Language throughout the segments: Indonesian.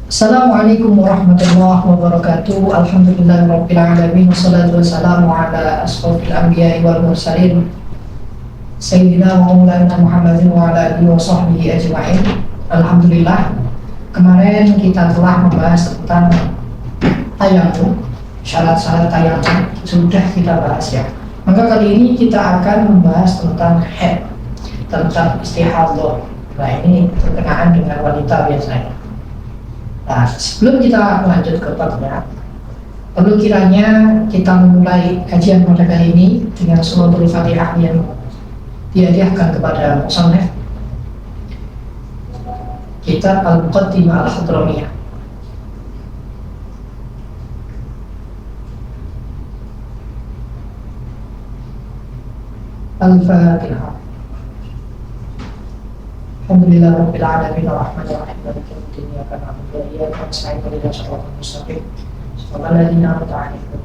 Assalamualaikum warahmatullahi wabarakatuh. Alhamdulillahirabbil alamin wassalatu wassalamu ala asyrofil anbiya'i wal mursalin sayyidina wa maulana Muhammadin wa ala alihi wa sahbihi ajma'in. Alhamdulillah, kemarin kita telah membahas tentang tayamum, syarat-syarat tayamum sudah kita bahas ya. Maka kali ini kita akan membahas tentang haid, tentang istihadhah. Nah, ini berkenaan dengan wanita biasanya. Nah, sebelum kita lanjut ke babnya, perlu kiranya kita memulai kajian pada kali ini dengan suratul Fatihah yang dihadiahkan kepada musannaf kitab Al-Muqaddimah Al-Hadramiyah. Al-Fatihah. Alhamdulillah rabbil alamin arrahmanir rahim maliki yaumiddin iyyaka na'budu wa iyyaka nasta'in ihdinas siratal mustaqim siratal ladzina an'amta 'alaihim.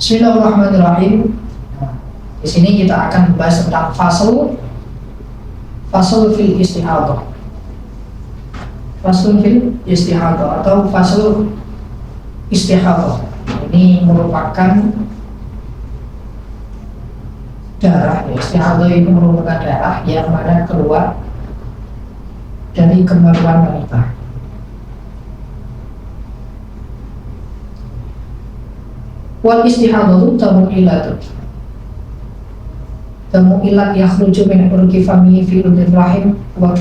Bismillahirrahmanirrahim. Di sini kita akan membahas tentang fasal fil istihadhah. Fasal fil istihadhah atau fasal istihadhah. Ini merupakan darah, ya. Istihadhah itu merupakan darah yang mana keluar dari kemaluan wanita. Wal istihadhah tamu ilat yakhruju min urqi famihi fi udir rahim wa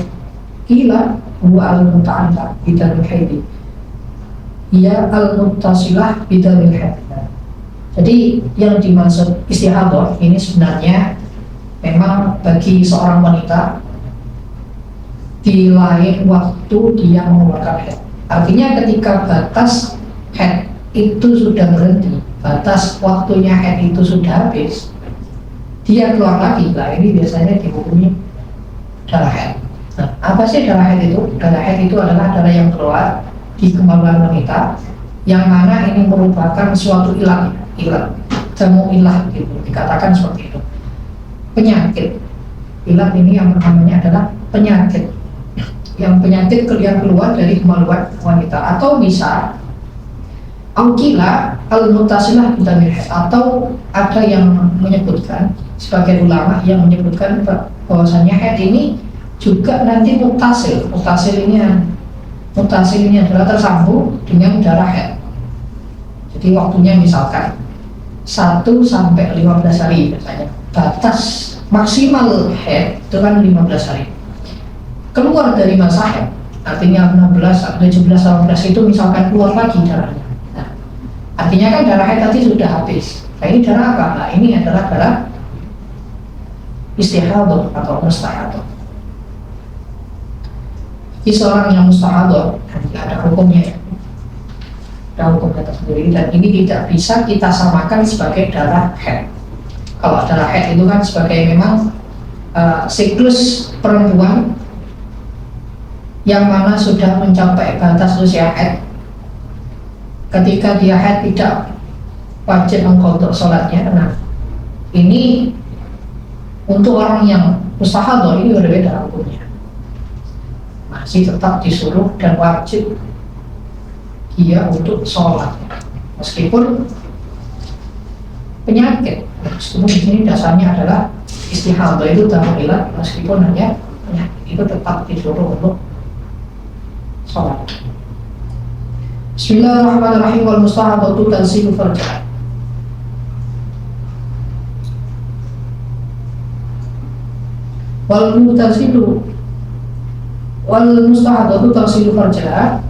qila huwa al-muta'allaq bidamil haid ya al-muttasilah bidamil haid. Jadi yang dimaksud istihadhah ini sebenarnya memang bagi seorang wanita di lain waktu dia mengeluarkan haid. Artinya ketika batas haid itu sudah berhenti, batas waktunya haid itu sudah habis, dia keluar lagi. Nah, ini biasanya dihukumi darah haid. Nah, apa sih darah haid itu? Darah haid itu adalah darah yang keluar di kemaluan wanita, yang mana ini merupakan suatu ilat jamu ilah gitu, dikatakan seperti itu, penyakit. Ilat ini yang namanya adalah penyakit, yang penyakit yang keluar dari kemaluan wanita. Atau bisa aukila al-mutasilah bidamil haid, atau ada yang menyebutkan, sebagai ulama yang menyebutkan bahwasanya haid ini juga nanti mutasil ini adalah tersambung dengan darah haid. Jadi waktunya misalkan 1 sampai 15 hari biasanya. Batas maksimal haid itu kan 15 hari. Keluar dari masa haid, artinya 16, 17, 18 itu misalkan keluar lagi darahnya. Nah, artinya kan darah haid tadi sudah habis. Nah, ini darah apa? Nah, ini adalah darah istihadhah atau mustahadhah. Jadi seorang yang mustahadhah ada hukumnya ya. Ada hukumnya tersendiri, dan ini tidak bisa kita samakan sebagai darah haid. Kalau darah haid itu kan sebagai memang siklus perempuan yang mana sudah mencapai batas usia haid. Ketika dia haid tidak wajib mengqadha sholatnya. Nah, ini untuk orang yang mustahadhah ini berbeda hukumnya. Masih tetap disuruh dan wajib dia untuk sholat, meskipun penyakit. Meskipun di sini dasarnya adalah istihadhah itu tamu ilat, meskipun hanya penyakit, itu tetap disuruh untuk sholat. Bismillahirrahmanirrahim. Wal mustahadhatu tansilu farjaha. Wal mustahadhatu tansilu farjaha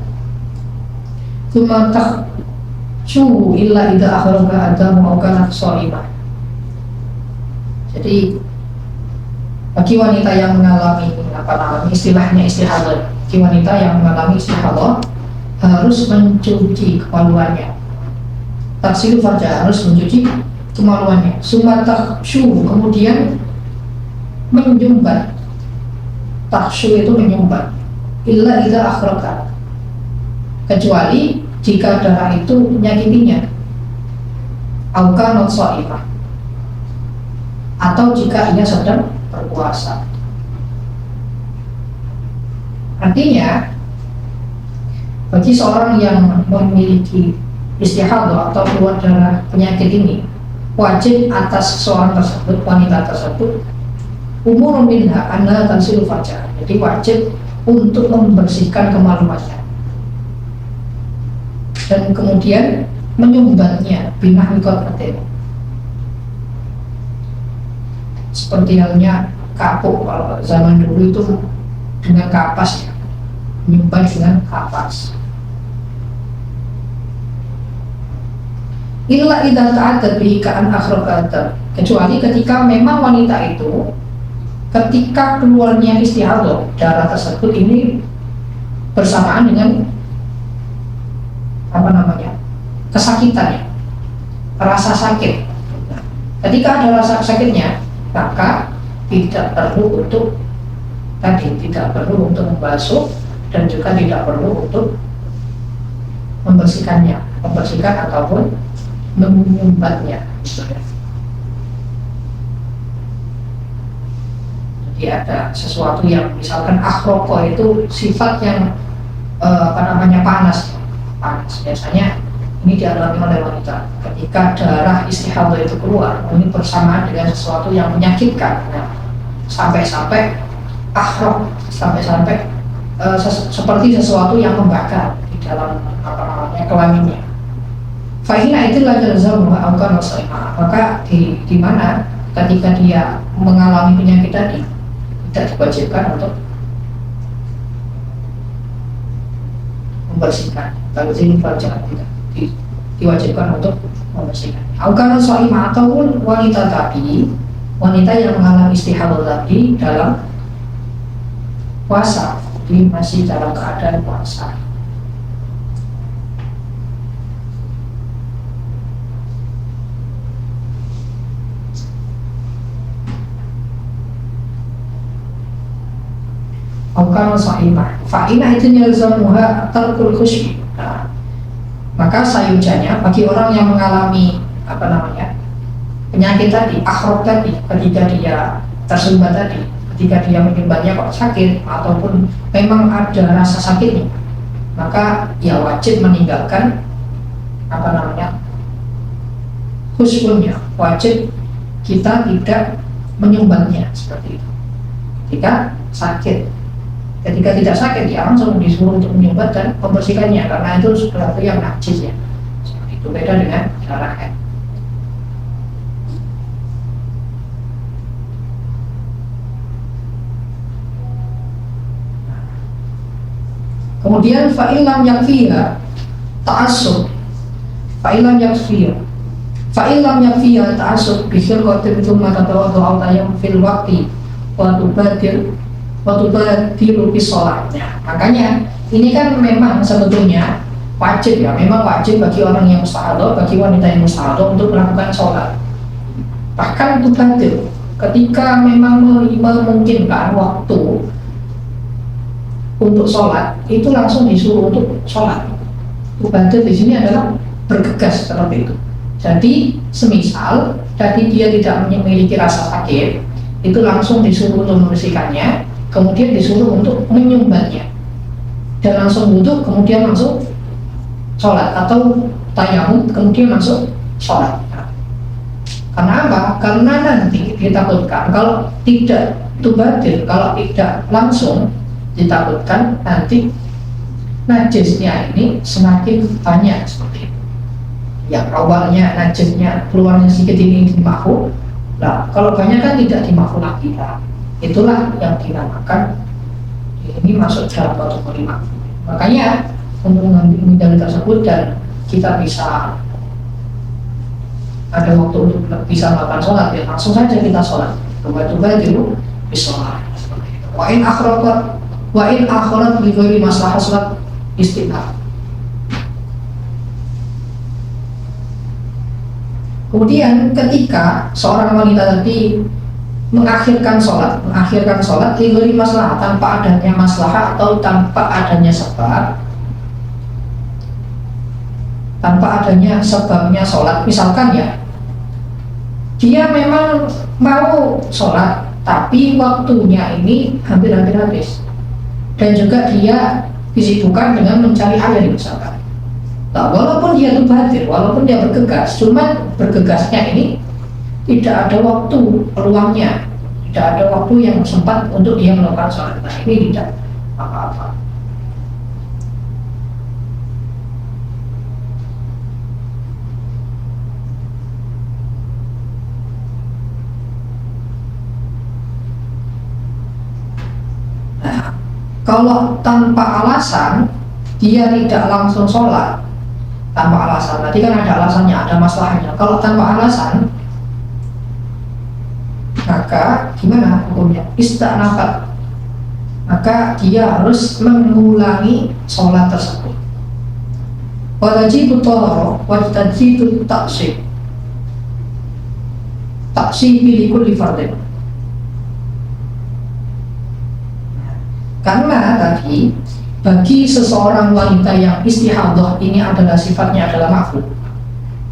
Tsumma takhshu illa idza akhraja adamu aw kanat shaimah. Jadi bagi wanita yang mengalami istilahnya istihadhah, bagi wanita yang mengalami istihadhah harus mencuci kemaluannya. Taksilu farja, harus mencuci kemaluannya. Tsumma takhshu, kemudian menyumbat. Takhshu itu menyumbat. Illa idza akhraja, kecuali jika darah itu menyakitinya, auka not shaimah, atau jika ia sedang berpuasa. Artinya Bagi seorang yang memiliki istihadah atau keluar darah penyakit ini, wajib atas seorang tersebut, wanita tersebut, umur minha anna tansilu fajar. Jadi wajib untuk membersihkan kemaluannya dan kemudian menyumbatnya binah mikotratin, seperti halnya kapuk. Kalau zaman dulu itu dengan kapas ya, menyumbat dengan kapas. Illa idza ta'addad bihi ka'an akhraqata, kecuali ketika memang wanita itu ketika keluarnya istihadah darah tersebut ini bersamaan dengan kesakitannya, rasa sakit. Nah, ketika ada rasa sakitnya, maka tidak perlu untuk membasuh dan juga tidak perlu untuk membersihkan ataupun menyumbatnya. Jadi ada sesuatu yang misalkan akhroko itu sifat yang panas. Biasanya ini dialami oleh wanita ketika darah istihadah itu keluar, ini bersamaan dengan sesuatu yang menyakitkan. Nah, sampai-sampai akhrok, seperti sesuatu yang membakar di dalam kelaminnya. Fahina itu adalah zalmuha maka di mana ketika dia mengalami penyakit tadi tidak diwajibkan untuk membersihkan. Kalau ini jangan tidak diwajibkan untuk membersihkan. Aukana so'imah ataupun wanita yang mengalami istihadah tadi dalam puasa, jadi masih dalam keadaan puasa. Aukana so'imah, fa'ina itu yalzamuha tarkul khusyuk. Nah, maka sayujannya bagi orang yang mengalami penyakit tadi, akhrok tadi, ketika dia tersumbat tadi, ketika dia menyumbatnya kok sakit ataupun memang ada rasa sakitnya, maka ya wajib meninggalkan khusyuknya, wajib kita tidak menyumbatnya seperti itu ketika sakit. Ketika tidak sakit ya langsung disuruh untuk menyumbat dan membersihkannya, karena itu sesuatu yang najis ya. Itu beda dengan darah haid. Kemudian fa'ilam yakfiha ta'assub, fa'ilam yakfiha ta'assub bikhil qatil thumma tatawadu aw tayammum fil waqti wa tubadiru bis sholatnya. Makanya ini kan memang sebetulnya wajib ya, memang wajib bagi orang yang mustahadah, bagi wanita yang mustahadah untuk melakukan sholat. Bahkan tubadir, ketika memang memungkinkan waktu untuk sholat, itu langsung disuruh untuk sholat. Tubadir di sini adalah bergegas seperti itu. Jadi semisal tadi dia tidak memiliki rasa sakit, itu langsung disuruh untuk membersihkannya, kemudian disuruh untuk menyumbatnya dan langsung wudhu, kemudian langsung sholat, atau tayamum kemudian langsung sholat. Karena apa? Karena nanti ditakutkan kalau tidak tubadir, kalau tidak langsung, ditakutkan nanti najisnya ini semakin banyak seperti itu. Yang awalnya najisnya keluarnya sedikit ini dimakruh, nah kalau banyak kan tidak dimakruh lagi. Itulah yang dinamakan ini masuk dalam batu kelima. Makanya untuk mengambil tersebut dan kita bisa ada waktu untuk bisa melakukan sholat, ya langsung saja kita sholat. Coba-coba dulu bisa sholat. Wa in akhirat bi ghairi maslahah sholat istihbab. Kemudian ketika seorang wanita tadi mengakhirkan sholat diberi masalah tanpa adanya masalah atau tanpa adanya sebabnya sholat. Misalkan ya, dia memang mau sholat tapi waktunya ini hampir habis, dan juga dia disibukkan dengan mencari air misalkan. Nah, walaupun dia itu badir, walaupun dia bergegas, cuman bergegasnya ini tidak ada waktu peluangnya, tidak ada waktu yang sempat untuk dia melakukan sholat. Nah, ini tidak apa-apa. Nah, kalau tanpa alasan dia tidak langsung sholat, tanpa alasan, tadi kan ada alasannya, ada masalahnya. Kalau tanpa alasan, maka gimana hukumnya? Istanafat, maka dia harus mengulangi sholat tersebut. Wajibu tohro, wajibu taksib, taksib bilikul fardin. Karena tadi bagi seseorang wanita yang istihadah ini adalah sifatnya adalah makruh,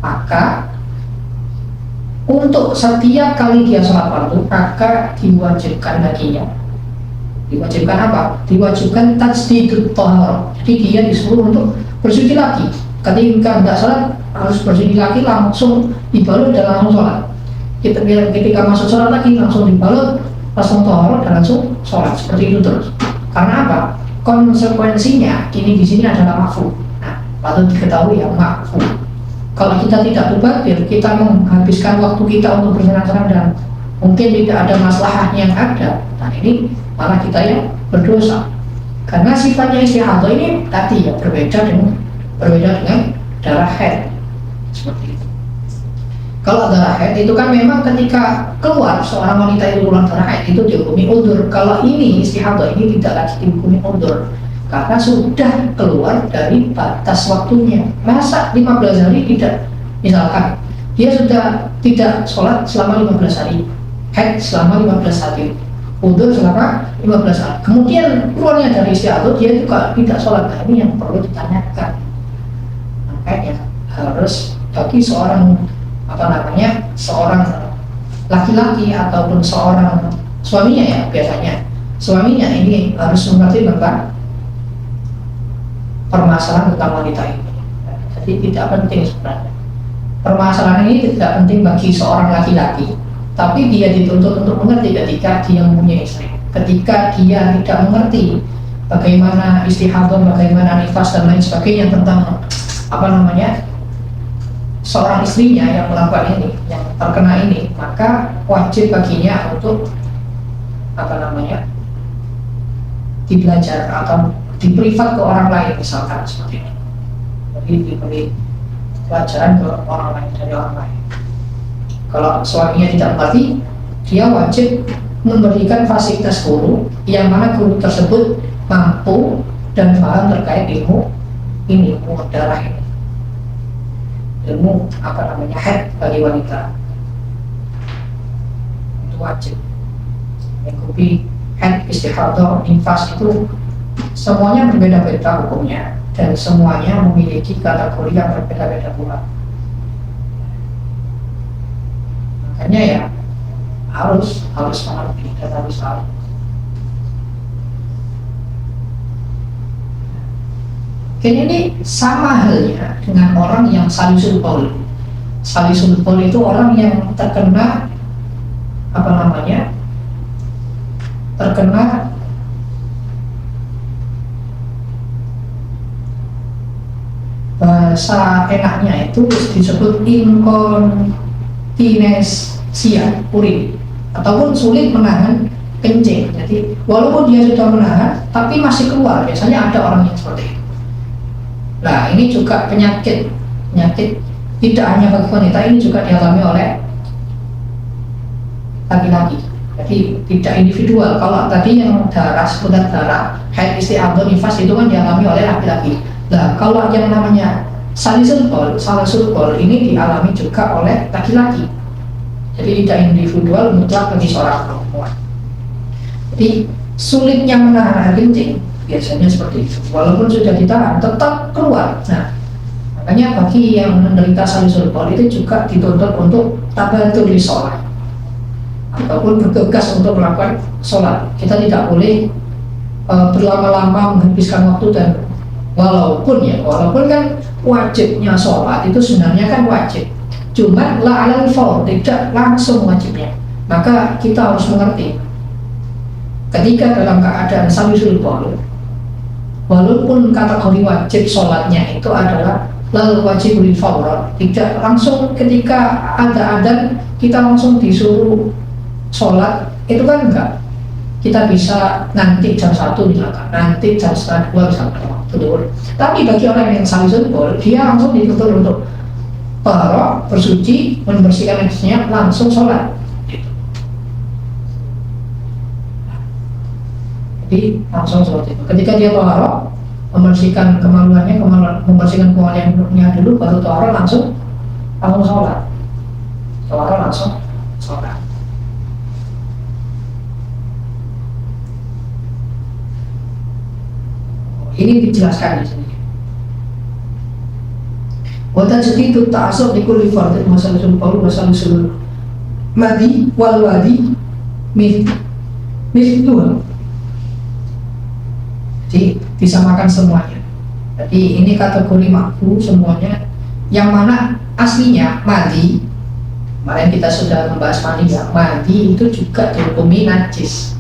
maka untuk setiap kali dia sholat fardu maka diwajibkan baginya, diwajibkan apa? Diwajibkan tajdidut thahar. Jadi dia disuruh untuk bersuci lagi. Ketika tidak sholat harus bersuci lagi, langsung dibalut dan langsung sholat. Ketika masuk sholat lagi langsung dibalut, langsung thahar dan langsung sholat. Seperti itu terus. Karena apa? Konsekuensinya ini di sini adalah makruh. Nah, patut diketahui ya, makruh. Kalau kita tidak mubadir, kita menghabiskan waktu kita untuk bersenang-senang dan mungkin tidak ada masalah yang ada. Nah, ini malah kita yang berdosa. Karena sifatnya istihadah ini tadi ya berbeda dengan darah haid. Seperti itu. Kalau darah haid itu kan memang ketika keluar seorang wanita itu keluar darah haid itu dihukumi udzur. Kalau ini istihadah ini tidak lagi dihukumi udzur karena sudah keluar dari batas waktunya. Masa 15 hari tidak, misalkan dia sudah tidak sholat selama 15 hari, haid selama 15 hari, udzur selama 15 hari, kemudian keluarnya dari istihadah dia juga tidak sholat. Nah, ini yang perlu ditanyakan. Makanya harus bagi seorang seorang laki-laki ataupun seorang suaminya ya, biasanya suaminya ini harus mengerti tentang permasalahan tentang wanita ini. Jadi tidak penting sebenarnya. Permasalahan ini tidak penting bagi seorang laki-laki, tapi dia dituntut untuk mengerti ketika dia mempunyai istri. Ketika dia tidak mengerti bagaimana istihadah, bagaimana nifas dan lain sebagainya tentang seorang istrinya yang melakukan ini, yang terkena ini, maka wajib baginya untuk dibelajar atau diprivat ke orang lain misalkan seperti ini. Jadi diberi pelajaran ke orang lain dari orang lain. Kalau suaminya tidak mengerti, dia wajib memberikan fasilitas guru yang mana guru tersebut mampu dan paham terkait ilmu ini, ilmu darah ini, ilmu haid bagi wanita. Itu wajib mengikuti haid, istihadah, nifas itu semuanya berbeda-beda hukumnya dan semuanya memiliki kategori yang berbeda-beda pula. Makanya ya harus mengerti dan harus tahu. Kayaknya ini sama halnya dengan orang yang salisul qaul. Salisul qaul itu orang yang terkena bahasa enaknya itu disebut inkontinensia urin ataupun sulit menahan kencing. Jadi walaupun dia sudah menahan tapi masih keluar, biasanya ada orang yang seperti itu. Nah, ini juga penyakit tidak hanya bagi wanita, ini juga dialami oleh laki-laki. Jadi tidak individual. Kalau tadi yang seputar darah, haid, istihadah, nifas itu kan dialami oleh laki-laki. Nah, kalau yang namanya salisul qaul ini dialami juga oleh laki-laki. Jadi tidak individual, mutlak bagi seorang perempuan. Jadi sulitnya menahan air kencing biasanya seperti itu. Walaupun sudah ditahan, tetap keluar. Nah, makanya bagi yang menderita salisul qaul itu juga dituntut untuk tabatul di sholat ataupun bergegas untuk melakukan sholat. Kita tidak boleh berlama-lama menghabiskan waktu, dan walaupun kan wajibnya sholat itu sebenarnya kan wajib, cuma la alal faur, tidak langsung wajibnya. Maka kita harus mengerti ketika dalam keadaan salisul baul, walaupun kategori wajib sholatnya itu adalah lal wajibul faur, tidak langsung ketika ada adzan kita langsung disuruh sholat, itu kan enggak. Kita bisa nanti jam 1 misalkan, nanti jam setengah 2 misalkan waktu. Tapi bagi orang yang salisul baul, dia langsung dituntut untuk taharah, bersuci, membersihkan najisnya, langsung sholat. Jadi langsung seperti itu. Ketika dia taharah, membersihkan kemaluannya, membersihkan kemaluannya dulu, baru taharah langsung sholat. Taharah langsung sholat. Ini dijelaskan di sini. Wata jadi itu ta'asub di kulli fardin masalusul paul masalusul madi wal wadi mithluha. Jadi disamakan semuanya. Jadi ini kategori makfu semuanya, yang mana aslinya madi. Kemarin kita sudah membahas madi ya. Madi itu juga dihukumi najis.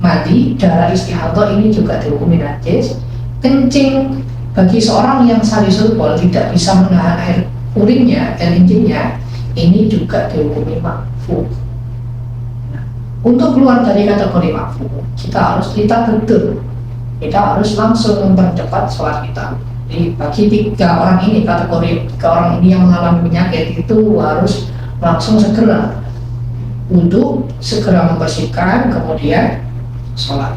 Madi, darah istihadah ini juga dihukumi najis. Kencing bagi seorang yang salisul baul tidak bisa menahan air urinnya, air kencingnya, ini juga dihukumi makfu. Nah, untuk keluar dari kategori makfu, kita betul. Kita harus langsung mempercepat sholat kita. Jadi bagi tiga orang ini yang mengalami penyakit itu harus langsung segera untuk segera membersihkan, kemudian sholat.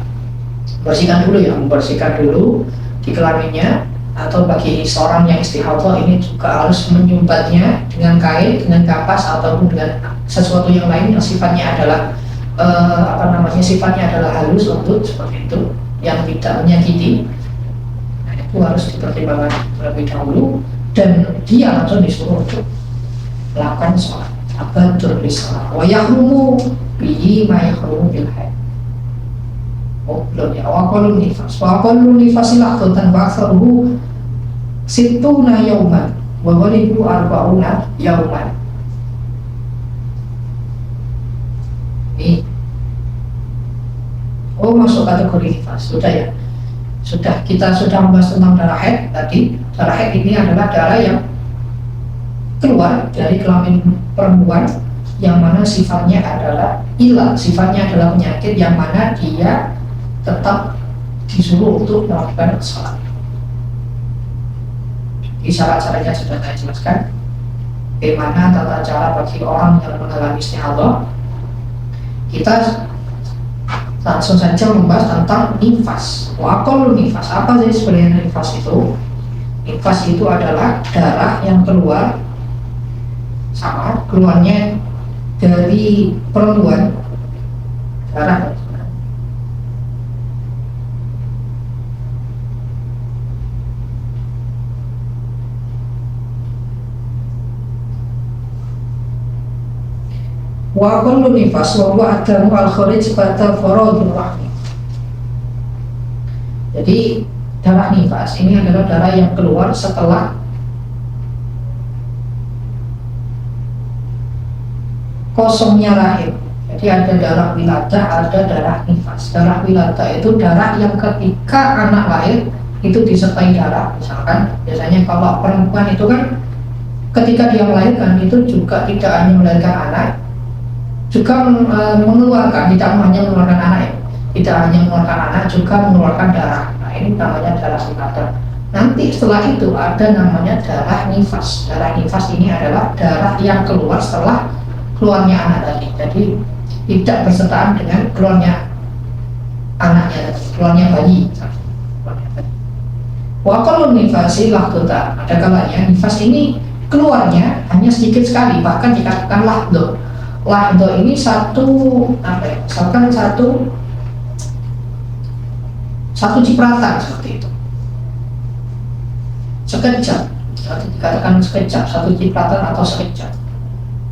Membersihkan dulu di kelaminnya, atau bagi seorang yang istihadah ini juga harus menyumbatnya dengan kain, dengan kapas, ataupun dengan sesuatu yang lain yang sifatnya adalah sifatnya adalah halus, lembut seperti itu, yang tidak menyakiti. Nah, itu harus dipertimbangkan terlebih dahulu, dan dia langsung disuruh untuk melakukan sholat. Abadur bisalah wa yahrumu bihi ma yahrumu bil haid. Belum ya. Wa qallu nifasilah dan ba'tharuhu situna yauman wa ghalibu arba'una yauman. Ini masuk kategori nifas. Kita sudah membahas tentang darah haid tadi. Darah haid ini adalah darah yang keluar dari kelamin perempuan, yang mana sifatnya adalah ilah, sifatnya adalah penyakit, yang mana dia tetap disuruh untuk melakukan sholat. Di syarat-syaratnya sudah saya jelaskan. Bagaimana tata cara bagi orang yang mengalami istihadah. Kita langsung saja membahas tentang nifas. Waqal nifas. Apa sih sebenarnya nifas itu? Nifas itu adalah darah yang keluarnya dari perempuan, darah. Wa kullu nifas wa huwa adamu al-kharij pada faradul rahmi. Jadi darah nifas ini adalah darah yang keluar setelah kosongnya rahim. Jadi ada darah wiladah, ada darah nifas. Darah wiladah itu darah yang ketika anak lahir itu disertai darah. Misalkan biasanya kalau perempuan itu kan ketika dia melahirkan itu juga tidak hanya melahirkan anak, juga mengeluarkan, tidak hanya mengeluarkan anak, juga mengeluarkan darah. Nah, ini namanya darah wiladah. Nanti setelah itu ada namanya darah nifas. Darah nifas ini adalah darah yang keluar setelah keluarnya anak tadi. Jadi tidak bersertaan dengan keluarnya anaknya, keluarnya bayi. Wa qallu nifasi lahduta. Ada kalanya nifas ini keluarnya hanya sedikit sekali, bahkan dikatakan lahdo. Lahdo ini misalkan satu cipratan seperti itu, sekejap, dikatakan sekejap, satu cipratan atau sekejap.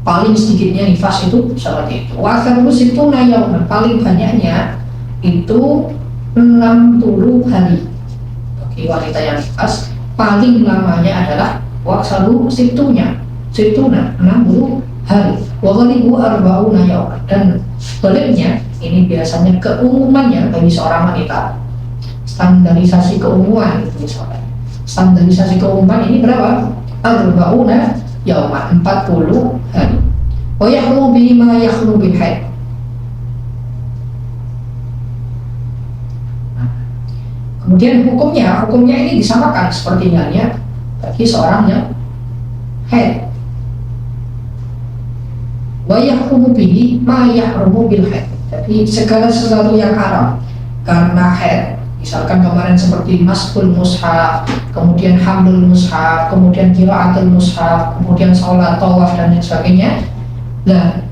Paling sedikitnya nifas itu seperti itu. Wakarus itu nayauman, paling banyaknya itu 60 hari. Bagi wanita yang nifas paling lamanya adalah waksalu situna 60 hari. Wa ghalibu arba'una yawman, dan baliknya ini biasanya keumumannya bagi seorang wanita, standarisasi keumuman itu misalnya. Standarisasi keumuman ini berapa? Arba'una yawman, 40 hari. Wa yakhlu bima yakhlu bil haid. Kemudian hukumnya ini disamakan seperti halnya bagi seorang yang haid. Wa yahrumu bihi ma yahrumu bil haid. Jadi segala sesuatu yang haram karena haid, misalkan kemarin seperti maskul mushaf, kemudian hamlul mushaf, kemudian qiraatul mushaf, kemudian sholat, tawaf dan lain sebagainya. Nah,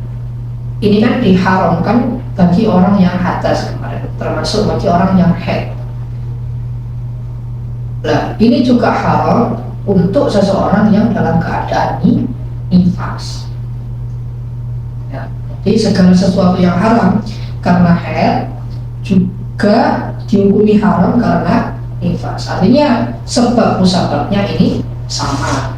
ini kan diharamkan bagi orang yang hadas kemarin, termasuk bagi orang yang haid. Nah, ini juga haram untuk seseorang yang dalam keadaan nifas. Ya, jadi segala sesuatu yang haram karena haid juga dihukumi haram karena nifas. Artinya sebab musababnya ini sama.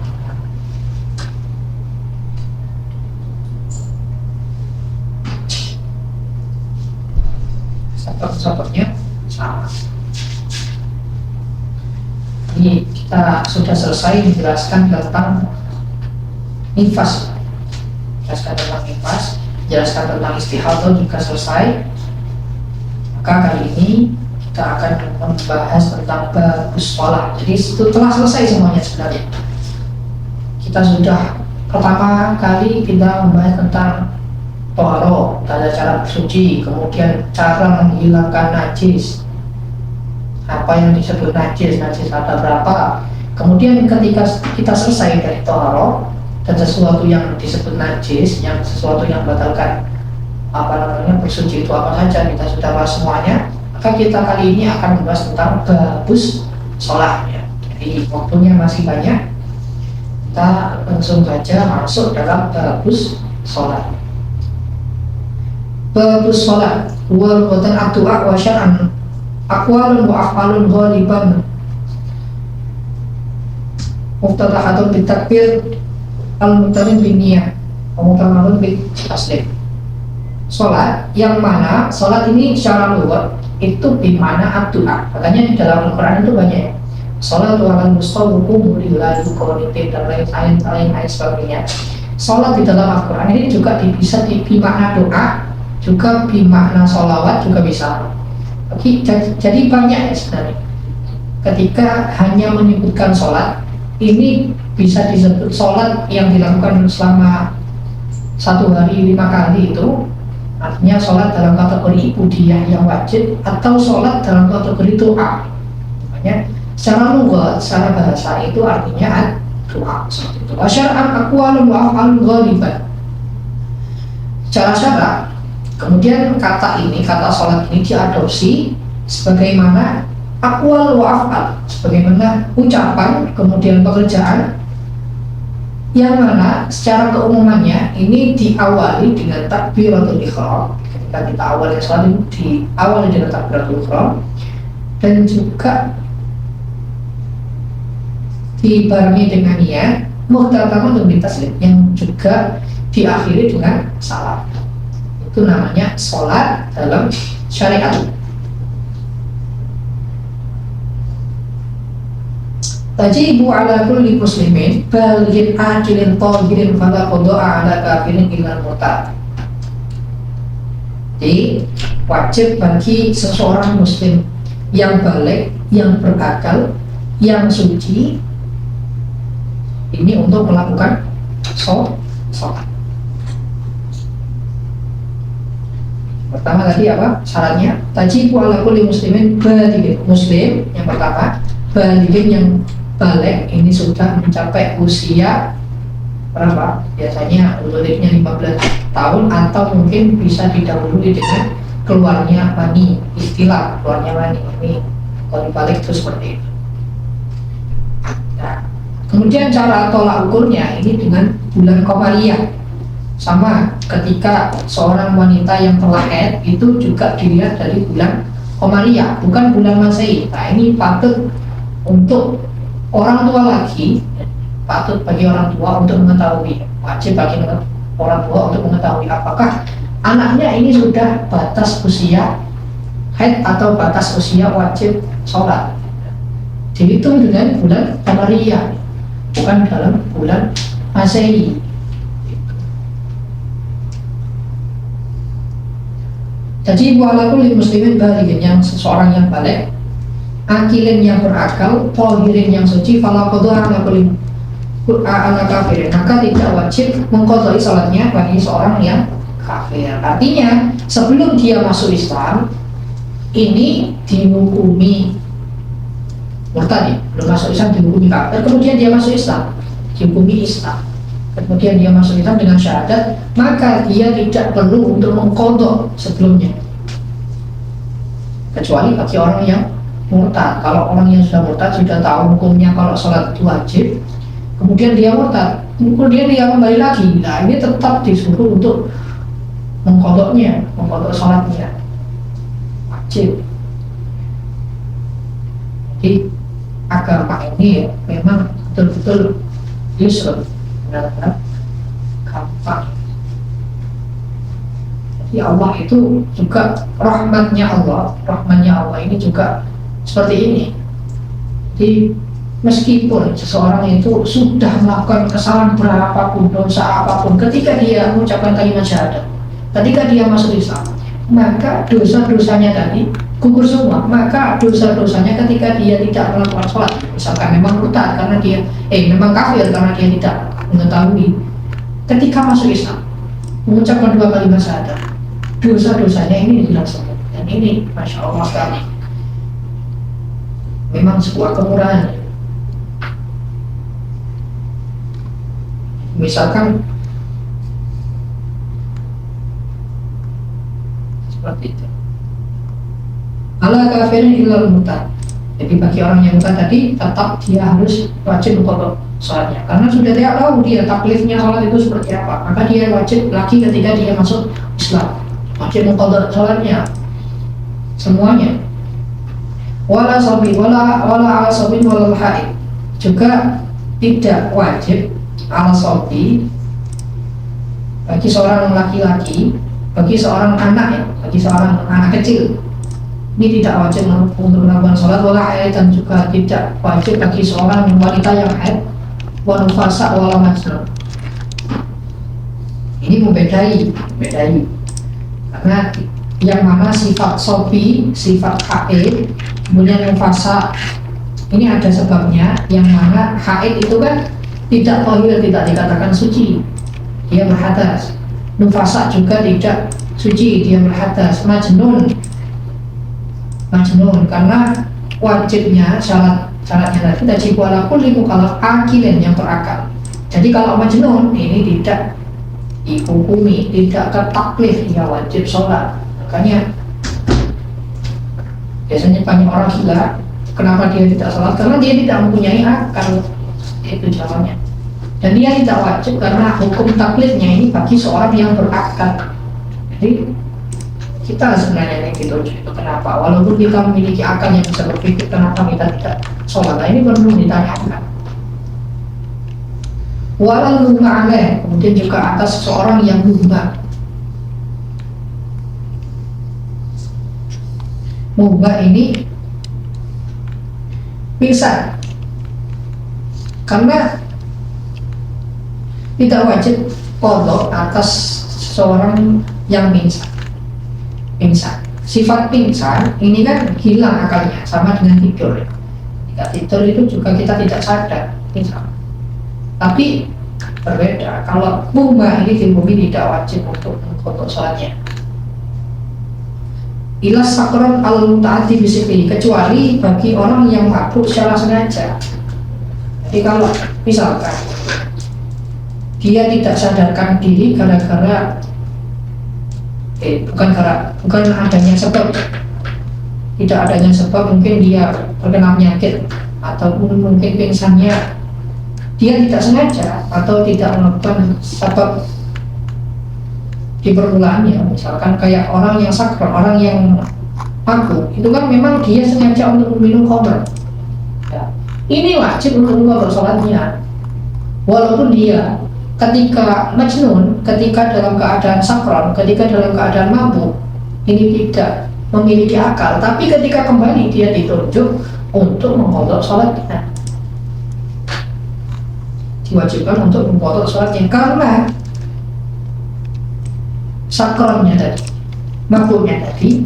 Sebab-sebabnya sama. Ini kita sudah selesai menjelaskan tentang nifas, jelaskan tentang istihadah juga selesai. Maka kali ini kita akan membahas tentang babus sholat. Jadi itu telah selesai semuanya sebenarnya. Kita sudah pertama kali kita membahas tentang toharo, tata cara bersuci, kemudian cara menghilangkan najis, apa yang disebut najis ada berapa. Kemudian ketika kita selesai dari toharo dan sesuatu yang disebut najis, yang sesuatu yang batalkan bersuci itu apa saja, kita sudah bahas semuanya. Maka kita kali ini akan membahas tentang babus sholat ya. Jadi waktunya masih banyak, kita langsung saja masuk dalam babus sholat. Babus sholat wal watan aktu'a wa syar'an aqwalun wa af'alun ghaliban muftatahatun bitakbir al-mutamin biniyah wa mutamanun bil taslim. Sholat yang mana sholat ini secara lugat itu bimana abdu'a. Makanya di dalam Al-Quran itu banyak sholat wal mustawakum lillahi qanitin dan lain sebagainya. Sholat di dalam Al-Quran ini juga bisa bimakna doa, juga bimakna sholawat, juga bisa. Jadi banyak ya sebenarnya. Ketika hanya menyebutkan sholat, ini bisa disebut sholat yang dilakukan selama 1 hari 5 kali itu, artinya sholat dalam kategori ibudiyah yang wajib, atau sholat dalam kategori doa. Makanya secara lugat, secara bahasa itu artinya doa seperti itu. Wasyar'an aqwalun wa af'alun ghaliban. Secara syarak, kemudian kata sholat ini diadopsi sebagaimana aqwal wa af'al, sebagaimana ucapan kemudian pekerjaan yang mana secara keumumannya ini diawali dengan takbiratul ihram. Ketika kita awali sholat itu diawali dengan takbiratul ihram, dan juga dibarengi dengan niat muhtatamun dan taslim, yang juga diakhiri dengan salam. Itu namanya sholat dalam syariat. Tajibu ala kulli muslimin balighin aqilin tahirin fala qada'a ala kafirin illa murtad. Jadi wajib bagi seseorang muslim yang balik, yang berakal, yang suci ini untuk melakukan sholat. Pertama tadi apa syaratnya? Tajibu ala kulli muslimin balighin, muslim yang pertama, balighin yang balik ini sudah mencapai usia berapa? Biasanya umurnya 15 tahun atau mungkin bisa didahului dengan keluarnya mani, istilah keluarnya mani ini kalau dibalik itu seperti itu. Nah, kemudian cara tolak ukurnya ini dengan bulan Qamariyah. Sama ketika seorang wanita yang telah haid itu juga dilihat dari bulan Komariah, bukan bulan Masehi. Nah ini patut untuk orang tua lagi, patut bagi orang tua untuk mengetahui, wajib bagi orang tua untuk mengetahui apakah anaknya ini sudah batas usia haid atau batas usia wajib sholat. Dihitung dengan bulan Komariah, bukan dalam bulan Masehi. Jadi walaupun muslimin balighin, yang seseorang yang balik, akilin yang berakal, tohirin yang suci, falakodoh ala kafirin, maka tidak wajib mengkodoi salatnya bagi seorang yang kafir. Artinya sebelum dia masuk Islam ini dihukumi murtad, belum masuk Islam dihukumi kafir, kemudian dia masuk Islam dihukumi Islam, kemudian dia masuk Islam dengan syahadat, maka dia tidak perlu untuk mengkodok sebelumnya, kecuali bagi orang yang murtad. Kalau orang yang sudah murtad, sudah tahu hukumnya kalau sholat itu wajib, kemudian dia murtad, kemudian dia kembali lagi, nah ini tetap disuruh untuk mengkodoknya, mengkodok sholatnya wajib. Jadi agama ini memang betul-betul yusr, benar-benar gampang. Jadi Allah itu juga rahmatnya Allah ini juga seperti ini. Jadi meskipun seseorang itu sudah melakukan kesalahan berapapun, dosa apapun, ketika dia mengucapkan kalimat syahadat, ketika dia masuk Islam, maka dosa-dosanya tadi gugur semua. Maka dosa-dosanya ketika dia tidak melakukan sholat, misalkan memang murtad karena dia memang kafir karena dia tidak mengetahui, ketika masuk Islam mengucapkan 2 kalimat syahadat, dosa-dosanya ini dilaksanakan. Dan ini Masya Allah sekali, memang sebuah kemurahan. Misalkan seperti itu, ala kafirin illal murtad. Jadi bagi orang yang murtad tadi tetap dia harus wajib mengkodok sholatnya, karena sudah dia tahu dia taklifnya sholat itu seperti apa, maka dia wajib lagi ketika dia masuk Islam wajib mengkodok sholatnya semuanya. Wala sabi wala ala sabi wala haid, juga tidak wajib ala sabi bagi seorang laki-laki, bagi seorang anak bagi seorang anak kecil ini tidak wajib untuk melakukan sholat, wala haid, dan juga tidak wajib bagi seorang wanita yang haid, wa nufasa wala majnun. Ini membedai karena yang mana sifat sobi, sifat haid, kemudian nufasa ini ada sebabnya. Yang mana haid itu kan tidak tohir, tidak dikatakan suci, dia berhadas. Nufasa juga tidak suci, dia berhadas. Majnun karena wajibnya syaratnya tadi wajib ala kulli mukallaf akilin, yang berakal. Jadi kalau majnun ini tidak dihukumi, tidak ketaklif, dia wajib sholat. Makanya biasanya banyak orang gila, kenapa dia tidak sholat? Karena dia tidak mempunyai akal, itu jawabannya. Dan dia tidak wajib karena hukum taklifnya ini bagi seorang yang berakal. Jadi kita sebenarnya yang dituju itu kenapa, walaupun kita memiliki akal yang bisa berpikir, kenapa kita tidak sholat? Nah ini perlu ditanyakan. Walal lumma alaih, kemudian juga atas seseorang yang lumma. Mubah ini pingsan, karena tidak wajib qadha atas seseorang yang pingsan. Sifat pingsan ini kan hilang akalnya, sama dengan tidur. Ketika tidur itu juga kita tidak sadar pingsan. Tapi berbeda kalau mubah ini dihukumi tidak wajib untuk sholatnya. Ila sakron al-muta'ati bisikli, kecuali bagi orang yang mabuk secara sengaja. Jadi kalau misalkan dia tidak sadarkan diri gara-gara bukan adanya sebab, tidak adanya sebab, mungkin dia terkena penyakit ataupun mungkin pingsannya dia tidak sengaja atau tidak melakukan sebab di permulaannya, misalkan kayak orang yang sakral, orang yang mabuk, itu kan memang dia sengaja untuk meminum khamr. Ya. Ini wajib untuk mengqadha sholatnya, walaupun dia ketika majnun, ketika dalam keadaan sakron, ketika dalam keadaan mabuk, ini tidak memiliki akal, tapi ketika kembali dia ditunjuk untuk mengqadha sholatnya, diwajibkan untuk mengqadha sholatnya karena sakronnya tadi, mabuknya tadi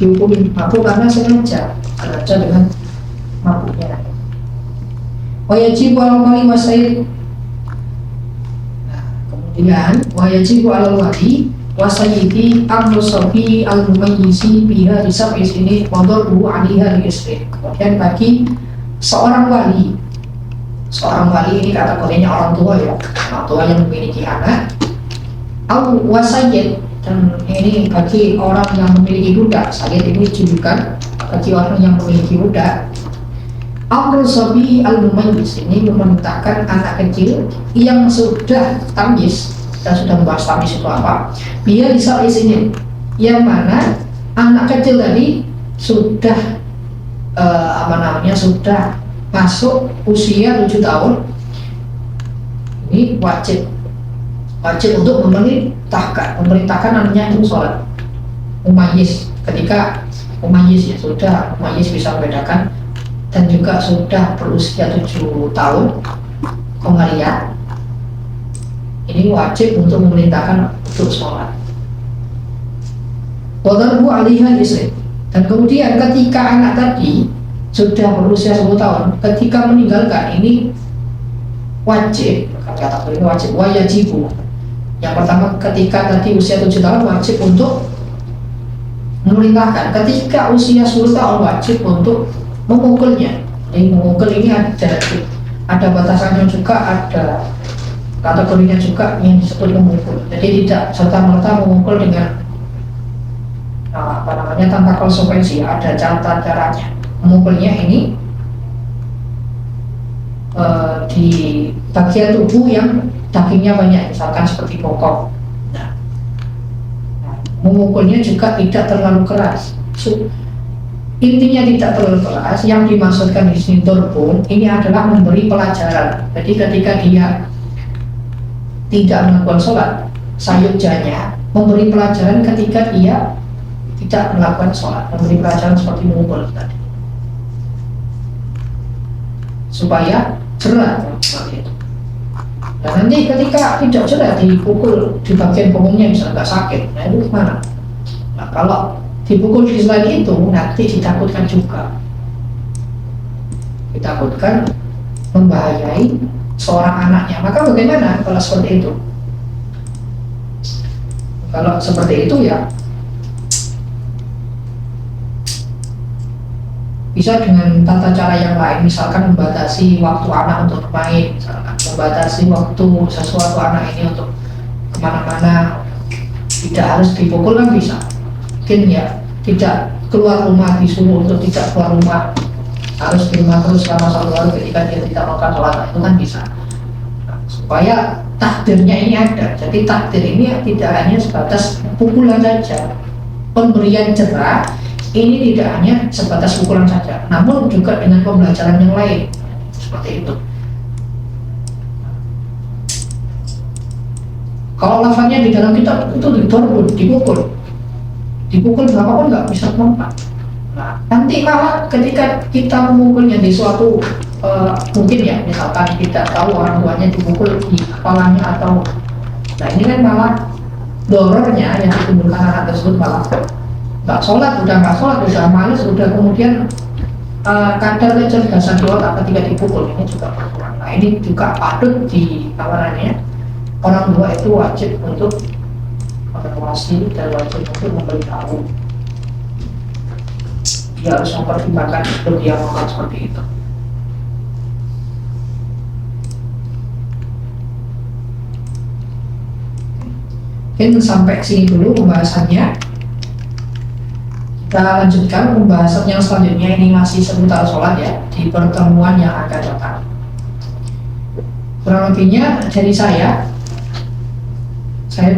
dihukumi mabuk karena sengaja dengan mabuknya. Wajib al-wali wasaid. Kemudian wajib al-wali wasaidi al-musafi al-mumayyizi biha disab isini wadurhu alihah al-istri. Kemudian bagi seorang wali ini kategorinya orang tua ya, orang tua yang memiliki anak, al-wasaid, dan ini bagi orang yang memiliki budak. Sayyid ini julukan bagi orang yang memiliki budak. Al-Rusabi al-Mumayyiz ini memerintahkan anak kecil yang sudah tamyiz, dan sudah membahas tamyiz itu apa, biar bisa isinya, yang mana anak kecil tadi sudah sudah masuk usia 7 tahun, ini wajib untuk memerintahkan anaknya itu sholat. Mumayyiz, ketika mumayyiz ya sudah mumayyiz bisa membedakan dan juga sudah berusia 7 tahun kembalian, ini wajib untuk memerintahkan untuk sholat. Wadarbu alihah isri, dan kemudian ketika anak tadi sudah berusia 10 tahun, ketika meninggalkan ini wajib, kata ini wajib, wajibu. Yang pertama, ketika tadi usia 7 tahun wajib untuk memerintahkan, ketika usia 10 tahun wajib untuk memukulnya. Jadi memukul ini ada batasannya juga, ada kategorinya juga yang disebut memukul. Jadi tidak serta-merta memukul dengan tanpa konsekuensi, ada caranya. Memukulnya ini di bagian tubuh yang dagingnya banyak, misalkan seperti bokong. Memukulnya juga tidak terlalu keras. Intinya tidak terlalu keras. Yang dimaksudkan di sini dorbun ini adalah memberi pelajaran. Jadi ketika dia tidak melakukan sholat, sayudzanya memberi pelajaran ketika dia tidak melakukan sholat, memberi pelajaran seperti memukul tadi, supaya jerat seperti itu. Dan nanti ketika tidak jerat dipukul di bagian punggungnya misalnya nggak sakit, nah itu gimana? Nah, kalau dipukul di selain itu nanti ditakutkan membahayain seorang anaknya. Maka bagaimana kalau seperti itu? Kalau seperti itu ya bisa dengan tata cara yang lain, misalkan membatasi waktu anak untuk bermain, misalkan membatasi waktu sesuatu anak ini untuk kemana-mana, tidak harus dipukul kan bisa. Mungkin ya tidak keluar rumah, disuruh untuk tidak keluar rumah, harus di rumah terus selama 1 hari ketika dia tidak melakukan sholat, itu kan bisa. Nah, supaya takdirnya ini ada. Jadi takdir ini tidak hanya sebatas pukulan saja, pemberian jerat ini tidak hanya sebatas pukulan saja, namun juga dengan pembelajaran yang lain seperti itu. Kalau lafaznya di dalam kitab itu dipukul berapapun nggak bisa mempan. Nah, nanti malah ketika kita memukulnya di suatu mungkin ya, misalkan tidak tahu orang tuanya dipukul di kepalanya atau, nah ini kan malah dorornya yang ditimbulkan anak tersebut malah nggak sholat, udah malas, udah kemudian kadar kecerdasan di otak ketika dipukul ini juga berkurang. Nah ini juga patut orang tua itu wajib untuk mengawasi dan wajib untuk memberitahu. Dia harus mempertimbangkan sebelum dia melakukan seperti itu. Mungkin sampai sini dulu pembahasannya. Kita lanjutkan pembahasan yang selanjutnya, ini masih seputar sholat ya, di pertemuan yang akan datang. Kurang lebihnya dari saya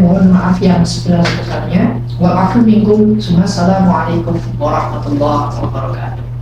mohon maaf yang sebesar-besarnya. Wal afu minkum. Assalamualaikum warahmatullahi wabarakatuh.